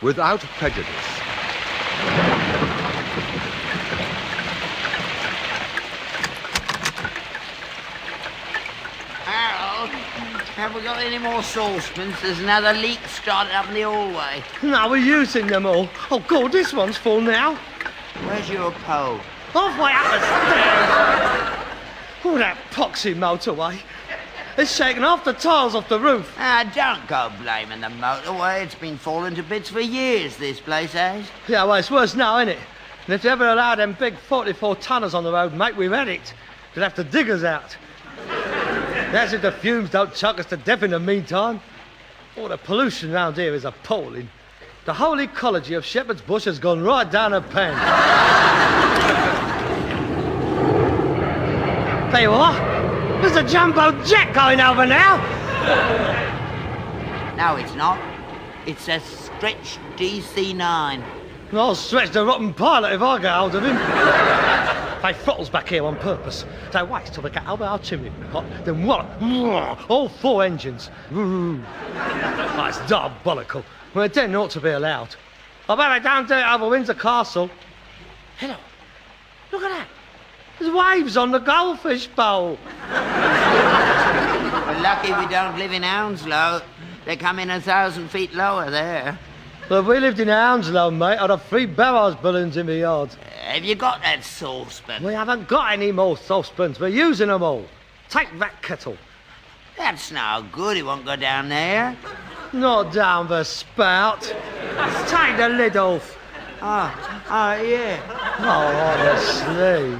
without prejudice. Harold, have we got any more saucepans? There's another leak started up in the hallway. No, we're using them all. Oh, God, this one's full now. Where's your pole? Halfway up the stairs. Oh, that poxy motorway. It's shaking half the tiles off the roof. Don't go blaming the motorway. It's been falling to bits for years, this place has. Yeah, well, it's worse now, isn't it? And if they ever allow them big 44-tonners on the road, mate, we've had it. They'll have to dig us out. That's if the fumes don't chuck us to death in the meantime. Oh, the pollution round here is appalling. The whole ecology of Shepherd's Bush has gone right down a pan. Tell you what, there's a jumbo jet going over now. No, it's not. It's a stretch DC-9. I'll stretch the rotten pilot if I get hold of him. They throttles back here on purpose. They wait till they get over our chimney. Then what? All 4 engines. That's diabolical. Well, it didn't ought to be allowed. I bet they don't do it over Windsor Castle. Hello. Look at that. There's waves on the goldfish bowl. We're lucky we don't live in Hounslow. They come in 1,000 feet lower there. Well, if we lived in Hounslow, mate, I'd have 3 barrels balloons in my yard. Have you got that saucepan? We haven't got any more saucepans. We're using them all. Take that kettle. That's no good. It won't go down there. Not down the spout. Take the lid off. Oh, yeah. Oh, honestly.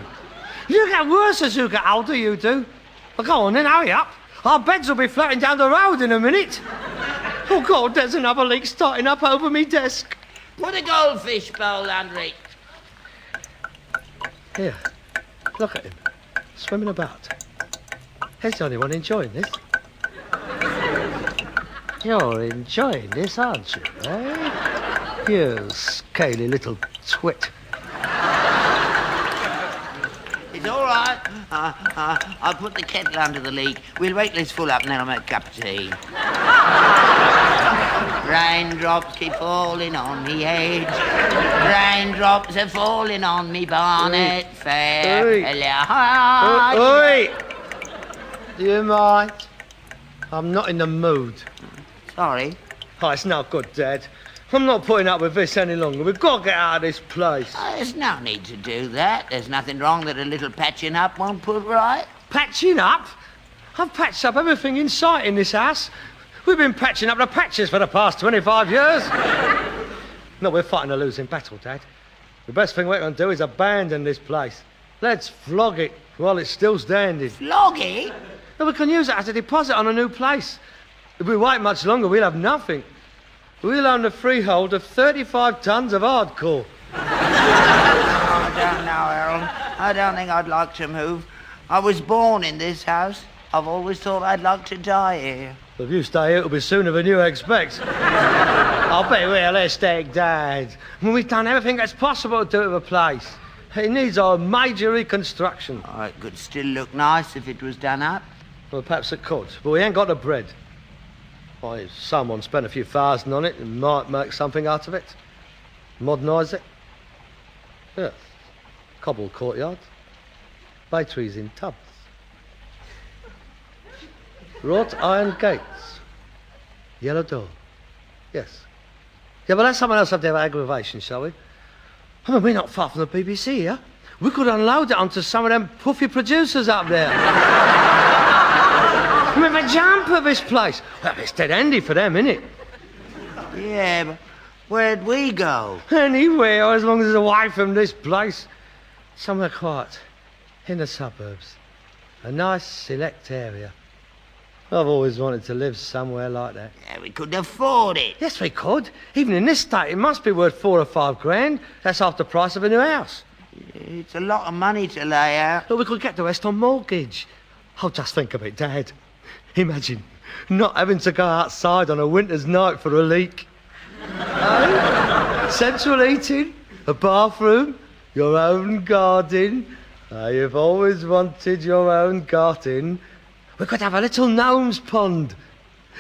You get worse as you get older, you do. Well, go on then, hurry up. Our beds will be floating down the road in a minute. Oh, God, there's another leak starting up over me desk. Put a goldfish bowl under it. Here, look at him, swimming about. He's the only one enjoying this. You're enjoying this, aren't you, eh? You scaly little twit. It's all right. I'll put the kettle under the leak. We'll wait till it's full up and then I'll make a cup of tea. Raindrops keep falling on me head. Raindrops are falling on me bonnet fair. Oi! Do you mind? I'm not in the mood. Sorry. Oh, it's not good, Dad. I'm not putting up with this any longer. We've got to get out of this place. There's no need to do that. There's nothing wrong that a little patching up won't put right. Patching up? I've patched up everything in sight in this house. We've been patching up the patches for the past 25 years. No, we're fighting a losing battle, Dad. The best thing we can do is abandon this place. Let's flog it while it's still standing. Flog it? No, we can use it as a deposit on a new place. If we wait much longer, we'll have nothing. We'll own the freehold of 35 tons of hardcore. I don't know, Harold. I don't think I'd like to move. I was born in this house. I've always thought I'd like to die here. Well, if you stay here, it'll be sooner than you expect. I'll be realistic, Dad. I mean, we've done everything that's possible to do with the place. It needs a major reconstruction. Oh, it could still look nice if it was done up. Well, perhaps it could, but we ain't got the bread. Well, if someone spent a few thousand on it and might make something out of it. Modernise it. Yeah. Cobbled courtyard. Bay trees in tubs. Wrought iron gates. Yellow door. Yes. Yeah, but let someone else have their aggravation, shall we? I mean, we're not far from the BBC here. We could unload it onto some of them puffy producers up there. I mean, they jump at this place. Well, it's dead handy for them, isn't it? Yeah, but where'd we go? Anywhere, as long as it's away from this place. Somewhere quiet, in the suburbs. A nice, select area. I've always wanted to live somewhere like that. Yeah, we couldn't afford it. Yes, we could. Even in this state, it must be worth 4 or 5 grand. That's half the price of a new house. It's a lot of money to lay out. But we could get the rest on mortgage. Oh, just think of it, Dad. Imagine not having to go outside on a winter's night for a leak. Central heating, a bathroom, your own garden. You've always wanted your own garden. We could have a little gnome's pond.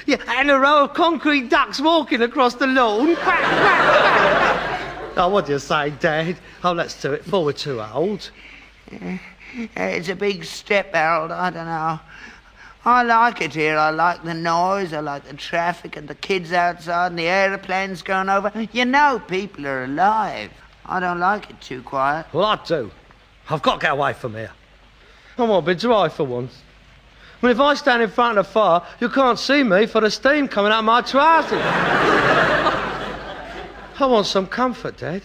Yeah, and a row of concrete ducks walking across the lawn. Quack, quack, quack. Oh, what do you say, Dad? Oh, let's do it before we're too old. It's a big step, Harold. I don't know. I like it here. I like the noise. I like the traffic and the kids outside and the aeroplanes going over. You know people are alive. I don't like it too quiet. Well, I do. I've got to get away from here. I want to be dry for once. I mean, if I stand in front of the fire, you can't see me for the steam coming out of my trousers. I want some comfort, Dad.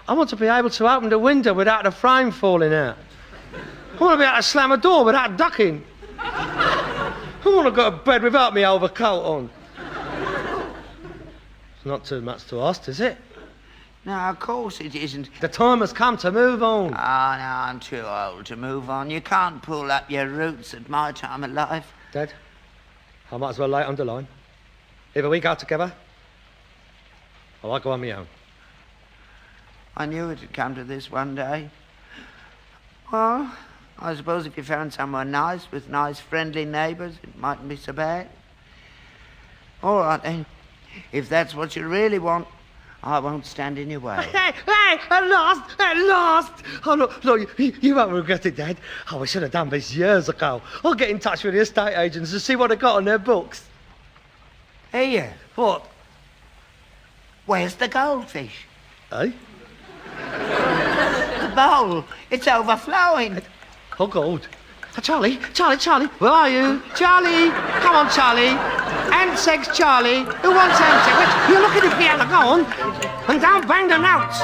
I want to be able to open the window without the frame falling out. I want to be able to slam a door without ducking. I want to go to bed without my overcoat on. It's not too much to ask, is it? No, of course it isn't. The time has come to move on. Oh, no, I'm too old to move on. You can't pull up your roots at my time of life. Dad, I might as well lay it on the line. Either we go together, or I go on my own. I knew it had come to this one day. Well, I suppose if you found somewhere nice with nice friendly neighbours, it mightn't be so bad. All right, then. If that's what you really want, I won't stand in your way. Hey, at last, at last! Oh, look, you won't regret it, Dad. Oh, we should have done this years ago. I'll get in touch with the estate agents and see what they got on their books. Here, What? where's the goldfish? Eh? The bowl, it's overflowing. Oh, God. Oh, Charlie, where are you? Charlie, come on, Charlie. Ants eggs, Charlie. Who wants ants eggs? You're looking at me, Ella, go on. And don't bang the notes.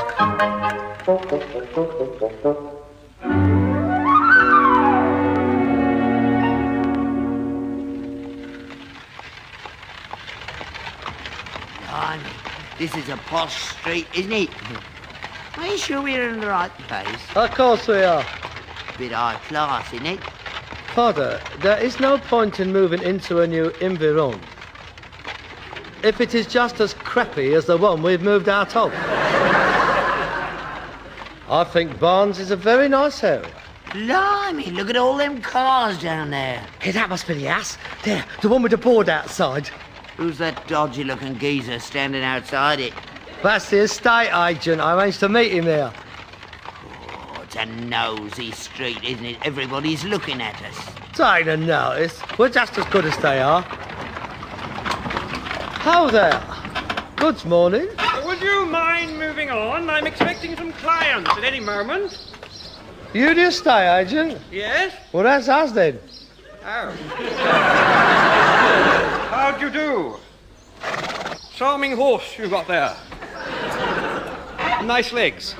Blimey, this is a posh street, isn't it? Are you sure we're in the right place? Of course we are. Bit high class, isn't it? Father, there is no point in moving into a new environ if it is just as crappy as the one we've moved out of. I think Barnes is a very nice area. Blimey, look at all them cars down there. Hey, that must be the ass. There, the one with the board outside. Who's that dodgy-looking geezer standing outside it? That's the estate agent. I arranged to meet him there. Oh, it's a nosy street, isn't it? Everybody's looking at us. Take a notice. We're just as good as they are. How there? Good morning. Would you mind moving on? I'm expecting some clients at any moment. You the estate agent? Yes? Well, that's us then. Oh. How'd you do? Charming horse you got there. Nice legs.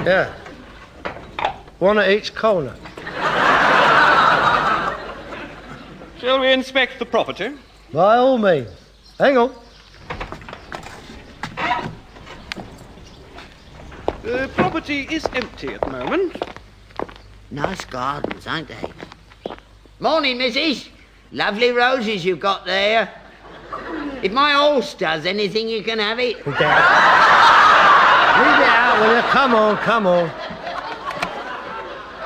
Yeah. One at each corner. Shall we inspect the property? By all means. Hang on. The property is empty at the moment. Nice gardens, aren't they? Morning, missus. Lovely roses you've got there. If my horse does anything, you can have it. Leave it out, will you? Come on.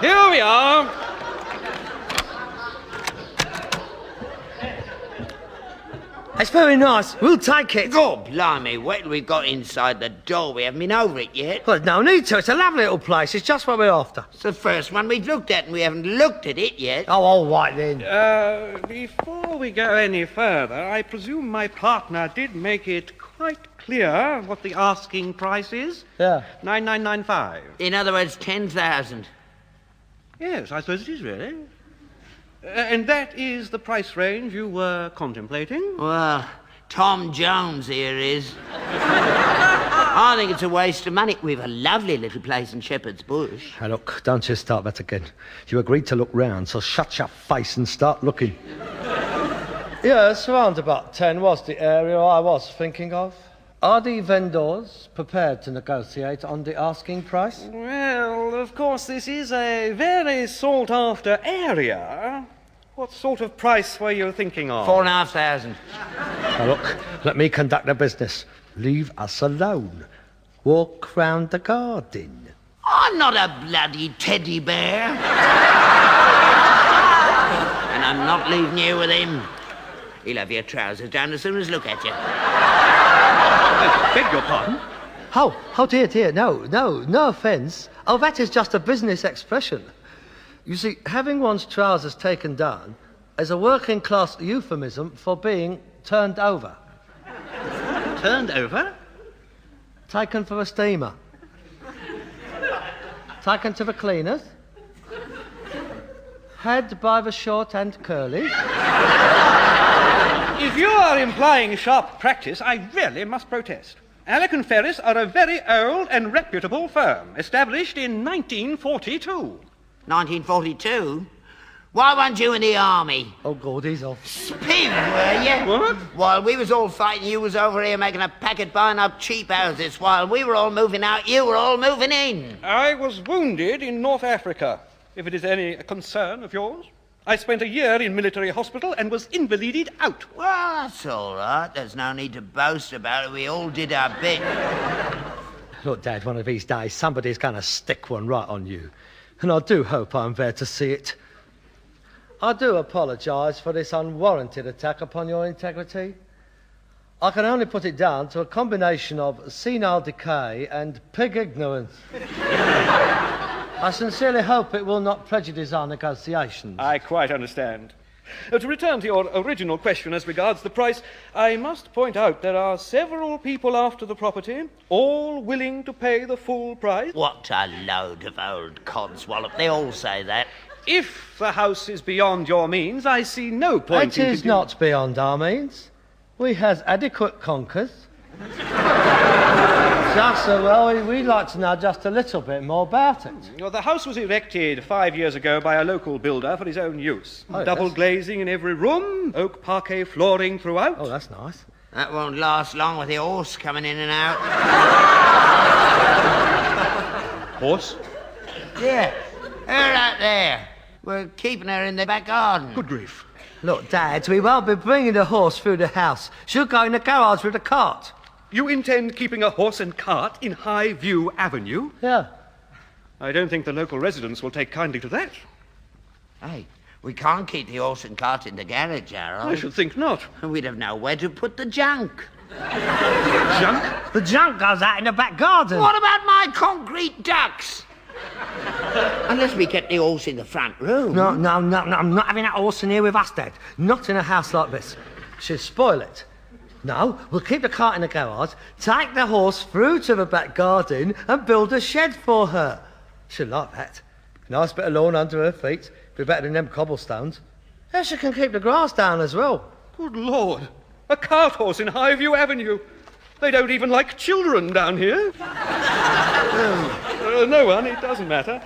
Here we are. It's very nice. We'll take it. God, blimey, wait till we've got inside the door. We haven't been over it yet. Well, there's no need to. It's a lovely little place. It's just what we're after. It's the first one we've looked at, and we haven't looked at it yet. Oh, all right then. Before we go any further, I presume my partner did make it quite clear what the asking price is? Yeah. 9995. In other words, 10,000. Yes, I suppose it is really. And that is the price range you were contemplating? Well, Tom Jones here is. I think it's a waste of money. We've a lovely little place in Shepherd's Bush. Hey, look, don't you start that again. You agreed to look round, so shut your face and start looking. Yes, round about 10 was the area I was thinking of. Are the vendors prepared to negotiate on the asking price? Well, of course, this is a very sought-after area. What sort of price were you thinking of? 4,500. Now look, let me conduct the business. Leave us alone. Walk round the garden. I'm not a bloody teddy bear. And I'm not leaving you with him. He'll have your trousers down as soon as look at you. I beg your pardon? Oh dear, no offence. Oh, that is just a business expression. You see, having one's trousers taken down is a working-class euphemism for being turned over. Turned over? Taken for a steamer. Taken to the cleaners. Had by the short and curly. If you are implying sharp practice, I really must protest. Alec and Ferris are a very old and reputable firm, established in 1942. 1942? Why weren't you in the army? Oh, God, he's off. Spiv, were you? What? While we was all fighting, you was over here making a packet buying up cheap houses. While we were all moving out, you were all moving in. I was wounded in North Africa, if it is any concern of yours. I spent a year in military hospital and was invalided out. Well, that's all right. There's no need to boast about it. We all did our bit. Look, Dad, one of these days, somebody's going to stick one right on you. And I do hope I'm there to see it. I do apologise for this unwarranted attack upon your integrity. I can only put it down to a combination of senile decay and pig ignorance. I sincerely hope it will not prejudice our negotiations. I quite understand. To return to your original question as regards the price, I must point out there are several people after the property, all willing to pay the full price. What a load of old codswallop. They all say that. If the house is beyond your means, I see no point It in... is not beyond our means. We has adequate conkers. Just so well, we'd like to know just a little bit more about it. Well, the house was erected 5 years ago by a local builder for his own use. Oh, Double yes. glazing in every room, oak parquet flooring throughout. Oh, that's nice. That won't last long with the horse coming in and out. Horse? Yeah, her out there. We're keeping her in the back garden. Good grief. Look, Dad, we won't be bringing the horse through the house. She'll go in the garage with the cart. You intend keeping a horse and cart in High View Avenue? Yeah. I don't think the local residents will take kindly to that. Hey, we can't keep the horse and cart in the garage, Harold. I should think not. We'd have nowhere to put the junk. Junk? The junk goes out in the back garden. What about my concrete ducks? Unless we get the horse in the front room. No, I'm not having that horse in here with us, Dad. Not in a house like this. She'll spoil it. No, we'll keep the cart in the garage, take the horse through to the back garden and build a shed for her. She'll like that. Nice bit of lawn under her feet. Be better than them cobblestones. And she can keep the grass down as well. Good Lord. A cart horse in High View Avenue. They don't even like children down here. No one, it doesn't matter.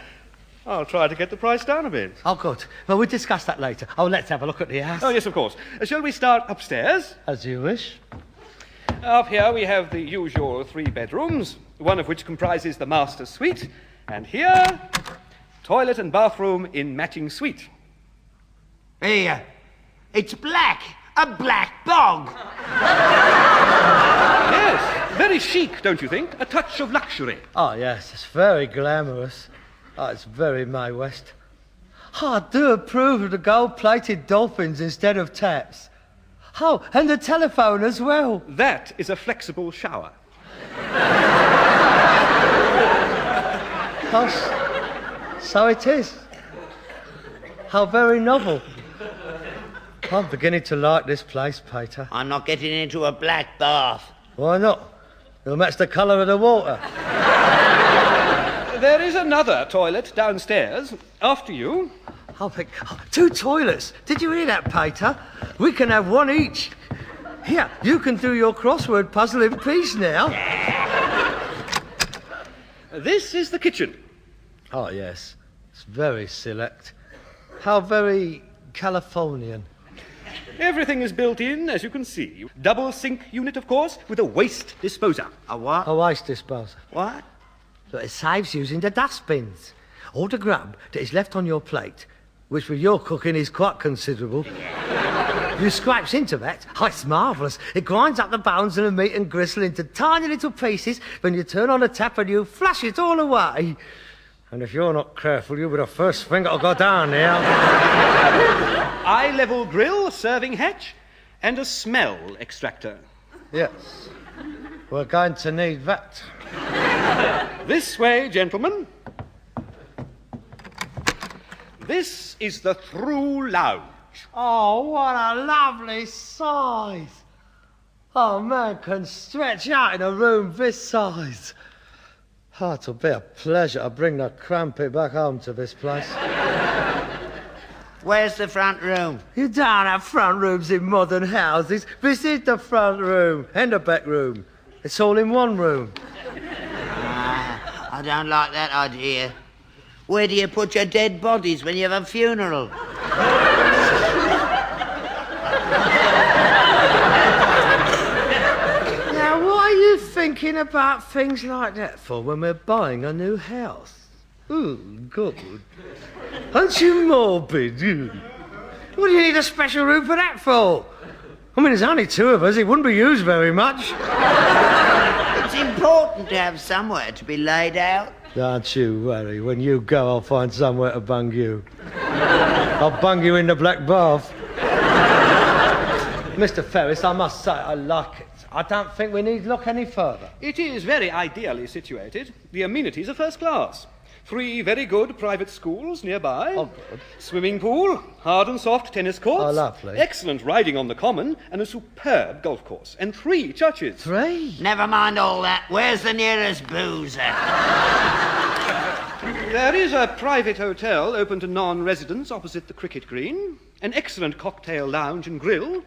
I'll try to get the price down a bit. Oh, good. Well, we'll discuss that later. Oh, let's have a look at the house. Oh, yes, of course. Shall we start upstairs? As you wish. Up here we have the usual 3 bedrooms, one of which comprises the master suite, and here, toilet and bathroom in matching suite. Here, it's black. A black bog. Yes, very chic, don't you think? A touch of luxury. Oh, yes, it's very glamorous. Oh, it's very Mae West. Oh, I do approve of the gold-plated dolphins instead of taps. Oh, and the telephone as well. That is a flexible shower. Oh, so it is. How very novel. I'm beginning to like this place, Peter. I'm not getting into a black bath. Why not? It'll match the colour of the water. There is another toilet downstairs, after you. I'll pick 2 toilets. Did you hear that, Peter? We can have one each. Here, you can do your crossword puzzle in peace now. This is the kitchen. Oh, yes. It's very select. How very Californian. Everything is built in, as you can see. Double sink unit, of course, with a waste disposer. A what? A waste disposal. What? So it saves using the dustbins. All the grub that is left on your plate, which with your cooking is quite considerable, you scrapes into that. Oh, it's marvellous. It grinds up the bones and the meat and gristle into tiny little pieces. When you turn on the tap and you flush it all away. And if you're not careful, you'll be the first thing that'll go down here. Eye-level grill, serving hatch, and a smell extractor. Yes. We're going to need that. This way, gentlemen. This is the through lounge. Oh, what a lovely size. Oh, man can stretch out in a room this size. Oh, it'll be a pleasure to bring the crumpet back home to this place. Where's the front room? You don't have front rooms in modern houses. This is the front room and the back room. It's all in one room. I don't like that idea. Where do you put your dead bodies when you have a funeral? Now, what are you thinking about things like that for when we're buying a new house? Oh, God. Aren't you morbid? What do you need a special room for that for? I mean, there's only two of us. It wouldn't be used very much. It's important to have somewhere to be laid out. Don't you worry. When you go, I'll find somewhere to bung you. I'll bung you in the black bath. Mr. Ferris, I must say I like it. I don't think we need look any further. It is very ideally situated. The amenities are first class. 3 very good private schools nearby. Oh, good. Swimming pool, hard and soft tennis courts. Oh, lovely. Excellent riding on the common, and a superb golf course. And 3 churches. 3? Never mind all that. Where's the nearest boozer? There is a private hotel open to non-residents opposite the cricket green. An excellent cocktail lounge and grill.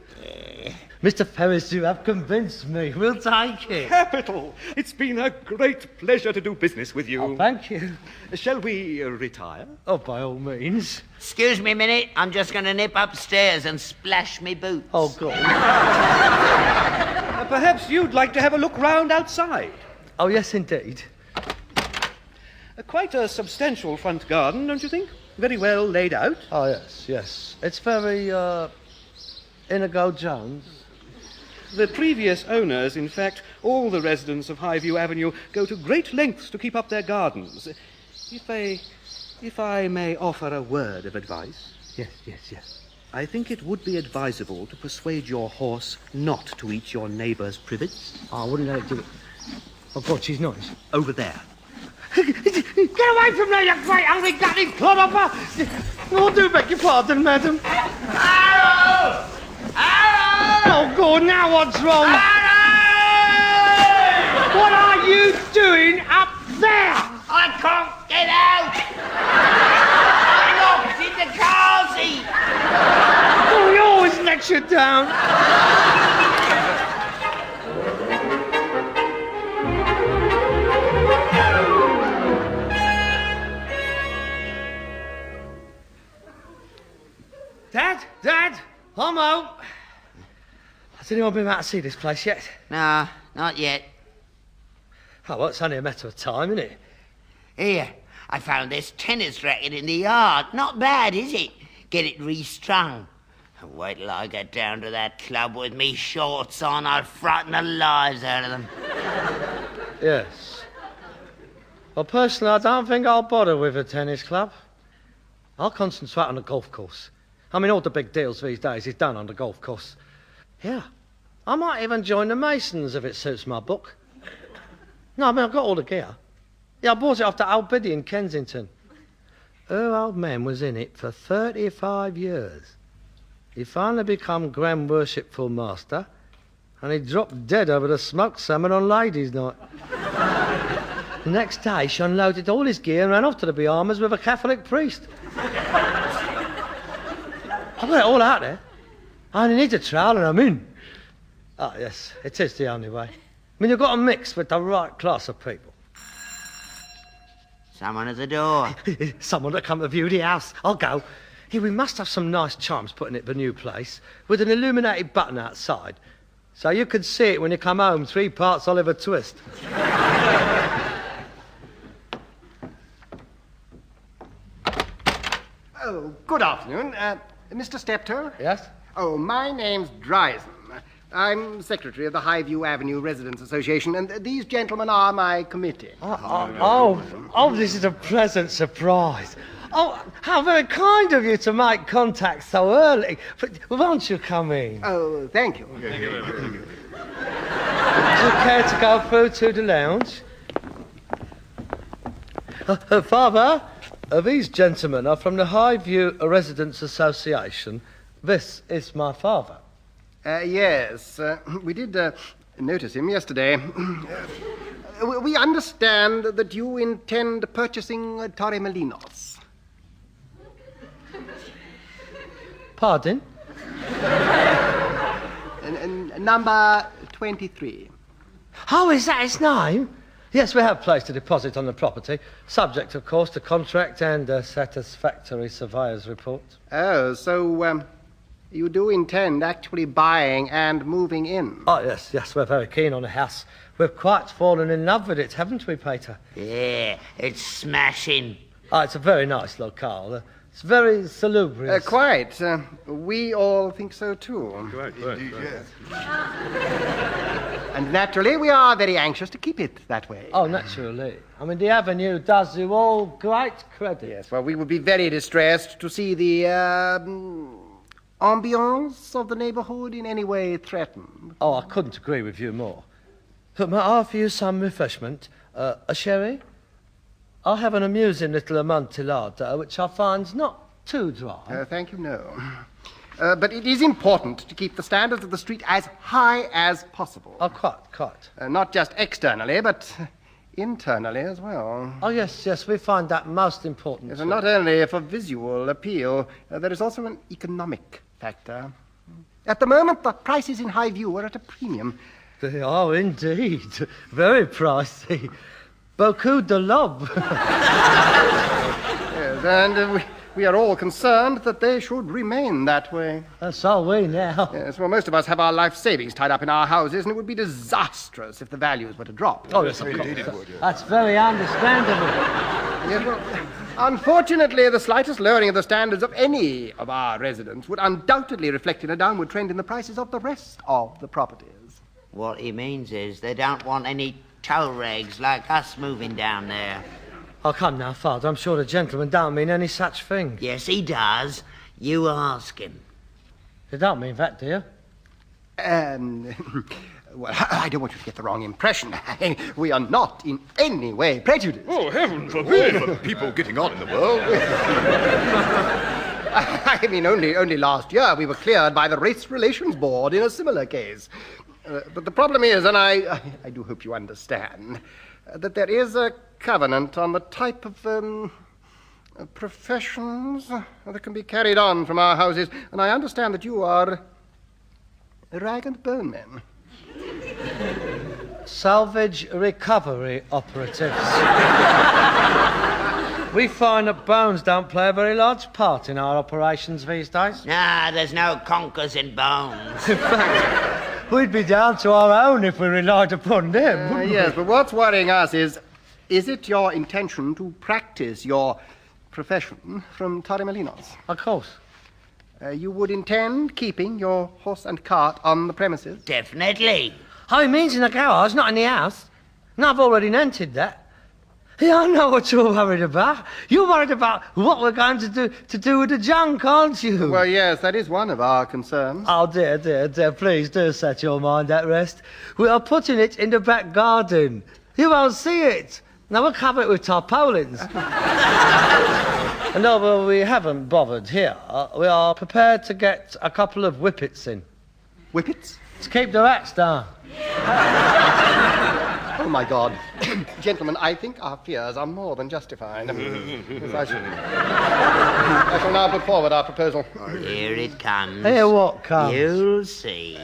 Mr. Ferris, you have convinced me. We'll take it. Capital! It's been a great pleasure to do business with you. Oh, thank you. Shall we retire? Oh, by all means. Excuse me a minute. I'm just going to nip upstairs and splash me boots. Oh, God. Perhaps you'd like to have a look round outside. Oh, yes, indeed. Quite a substantial front garden, don't you think? Very well laid out. Oh, yes, yes. It's very, Inigo Jones. The previous owners, in fact, all the residents of Highview Avenue, go to great lengths to keep up their gardens. If I may offer a word of advice. Yes, yes, yes. I think it would be advisable to persuade your horse not to eat your neighbour's privets. Oh, I wouldn't let it do it. Oh, God, she's nice. Over there. Get away from there, you great hungry gutted clodhopper! Oh, do beg your pardon, madam. Harold! Harold! Oh, God, now what's wrong? Harold! What are you doing up there? I can't get out! I'm locked in the car seat! Oh, he always lets you down. Dad, I'm home. Has anyone been out to see this place yet? No, not yet. Oh, well, it's only a matter of time, isn't it? Here, I found this tennis racket in the yard. Not bad, is it? Get it restrung. Wait till I get down to that club with me shorts on. I'll frighten the lives out of them. Yes. Well, personally, I don't think I'll bother with a tennis club. I'll concentrate on the golf course. I mean, all the big deals these days is done on the golf course. Yeah. I might even join the Masons if it suits my book. No, I mean, I've got all the gear. Yeah, I bought it off the old biddy in Kensington. Her old man was in it for 35 years. He finally become Grand Worshipful Master, and he dropped dead over the smoked salmon on Ladies' Night. The next day, she unloaded all his gear and ran off to the Bahamas with a Catholic priest. I've got it all out there. I only need a trowel and I'm in. Ah, yes, it is the only way. I mean, you've got to mix with the right class of people. Someone at the door. Someone to come to view the house. I'll go. Here, we must have some nice charms put in it for the new place, with an illuminated button outside, so you can see it when you come home, 3 parts Oliver Twist. Oh, good afternoon. Mr. Steptoe? Yes? Oh, my name's Dryden. I'm secretary of the Highview Avenue Residents Association, and these gentlemen are my committee. Oh, this is a pleasant surprise. Oh, how very kind of you to make contact so early. But won't you come in? Oh, thank you. Would you care to go through to the lounge? Father, these gentlemen are from the Highview Residents Association. This is my father. Yes, we did notice him yesterday. We understand that you intend purchasing Torremolinos. Pardon? Number 23. Oh, is that his name? Yes, we have placed a deposit on the property, subject, of course, to contract and a satisfactory surveyor's report. Oh, so you do intend actually buying and moving in? Oh, yes, we're very keen on the house. We've quite fallen in love with it, haven't we, Peter? Yeah, it's smashing. Oh, it's a very nice locale. It's very salubrious. Quite. We all think so, too. Right. And naturally, we are very anxious to keep it that way. Oh, naturally. I mean, the avenue does you all great credit. Yes, well, we would be very distressed to see the ambiance of the neighborhood in any way threatened. Oh, I couldn't agree with you more. But may I offer you some refreshment? A sherry? I have an amusing little amontillado, which I find's not too dry. Thank you, no. But it is important to keep the standards of the street as high as possible. Oh, quite. Not just externally, but internally as well. Oh, yes, we find that most important. Yes, too. and not only for visual appeal, there is also an economic factor. At the moment, the prices in Highview are at a premium. They are indeed. Very pricey. Beaucoup de lob. Yes, and we are all concerned that they should remain that way. So we now. Yes, well, most of us have our life savings tied up in our houses, and it would be disastrous if the values were to drop. Oh, yes, of course. That's very understandable. Yes, well, unfortunately, the slightest lowering of the standards of any of our residents would undoubtedly reflect in a downward trend in the prices of the rest of the properties. What he means is they don't want any tow rags like us moving down there. Oh, come now, Father. I'm sure the gentleman don't mean any such thing. Yes, he does. You ask him. You don't mean that, do you? Well, I don't want you to get the wrong impression. We are not in any way prejudiced. Oh, heaven forbid for people getting on in the world. I mean, only last year we were cleared by the Race Relations Board in a similar case. But the problem is, and I do hope you understand, that there is a covenant on the type of professions that can be carried on from our houses, and I understand that you are rag and bone men. Salvage recovery operatives. We find that bones don't play a very large part in our operations these days. Nah, there's no conkers in bones. In fact, we'd be down to our own if we relied upon them, wouldn't Yes, we? but what's worrying us is it your intention to practice your profession from Torremolinos? Of course. You would intend keeping your horse and cart on the premises? Definitely. Oh, he means in the garage, not in the house. No, I've already entered that. Yeah, I know what you're worried about. You're worried about what we're going to do with the junk, aren't you? Well, yes, that is one of our concerns. Oh, dear, please do set your mind at rest. We are putting it in the back garden. You won't see it. Now, we'll cover it with tarpaulins. And although we haven't bothered here, we are prepared to get a couple of whippets in. Whippets? To keep the rats down. Oh, my God. Gentlemen, I think our fears are more than justified. Yes, I shall now put forward our proposal. Here it comes. Here what comes? You'll see.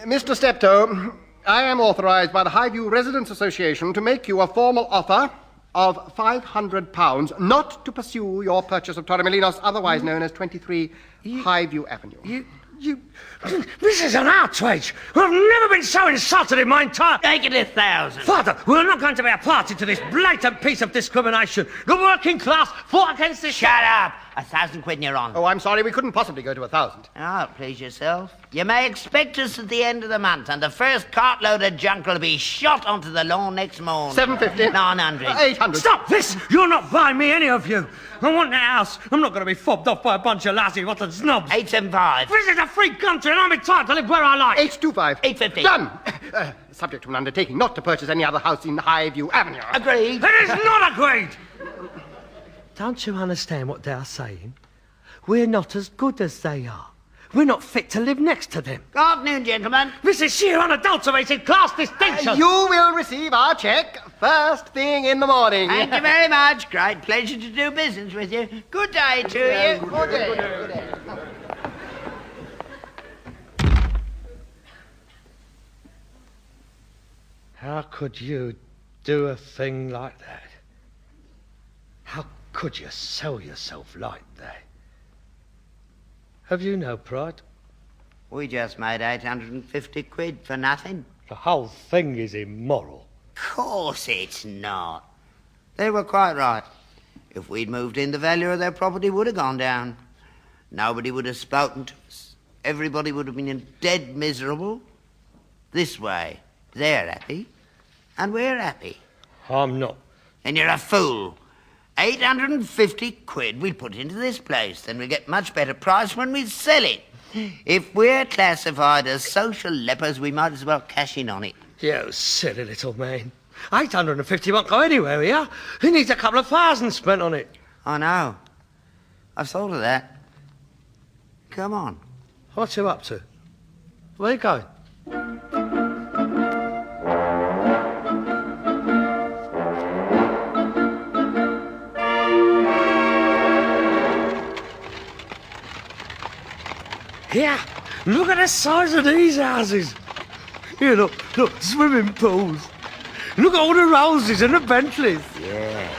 Mr. Steptoe, I am authorized by the Highview Residents Association to make you a formal offer of £500 not to pursue your purchase of Torremolinos, otherwise known as 23 Highview Avenue. This is an outrage. I've never been so insulted in my entire... Make it 1,000. Father, we're not going to be a party to this blatant piece of discrimination. The working class fought against this... Shut up. 1,000 quid and you're on. Oh, I'm sorry, we couldn't possibly go to 1,000. Oh, please yourself. You may expect us at the end of the month, and the first cartload of junk will be shot onto the lawn next morning. 750. 900. 800. Stop this! You're not buying me, any of you. I want that house. I'm not going to be fobbed off by a bunch of lassie rotten snobs. 875. This is a free country and I'm entitled to live where I like. 825. 850. Done. Subject to an undertaking not to purchase any other house in Highview Avenue. Agreed. It is not agreed! Don't you understand what they are saying? We're not as good as they are. We're not fit to live next to them. Good afternoon, gentlemen. This is sheer unadulterated class distinction. You will receive our cheque first thing in the morning. Thank you very much. Great pleasure to do business with you. Good day to you. Good day. Good day. How could you do a thing like that? How could you sell yourself like that? Have you no pride? We just made 850 quid for nothing. The whole thing is immoral. Of course it's not. They were quite right. If we'd moved in, the value of their property would have gone down. Nobody would have spoken to us. Everybody would have been dead miserable. This way, they're happy, and we're happy. I'm not. And you're a fool. 850 quid we'll put into this place, then we get much better price when we sell it. If we're classified as social lepers, we might as well cash in on it. You silly little man. 850 won't go anywhere here. He needs a couple of thousand spent on it. I know. I've thought of that. Come on. What you up to? Where you going? Here, look at the size of these houses. Here, look, swimming pools. Look at all the Rolleses and the Bentleys. Yeah.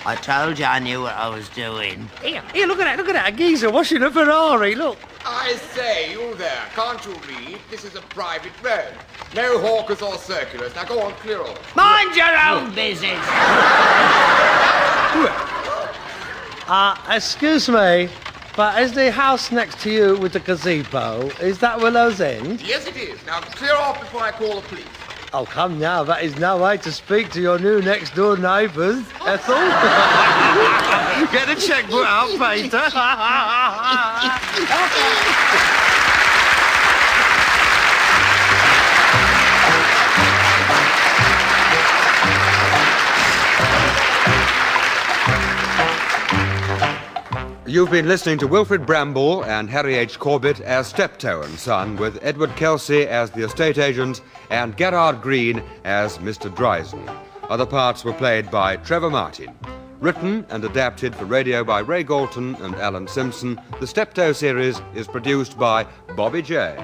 I told you I knew what I was doing. Here, look at that, a geezer washing a Ferrari, look. I say, you there, can't you read? This is a private road. No hawkers or circulars. Now go on, clear off. Mind your own business. Excuse me, but is the house next to you with the gazebo, is that Willow's End? Yes, it is. Now clear off before I call the police. Oh, come now, that is no way to speak to your new next-door neighbours, Ethel. Get the chequebook out, Peter. You've been listening to Wilfred Bramble and Harry H. Corbett as Steptoe and Son, with Edward Kelsey as the estate agent and Gerard Green as Mr. Dryzen. Other parts were played by Trevor Martin. Written and adapted for radio by Ray Galton and Alan Simpson, the Steptoe series is produced by Bobby J.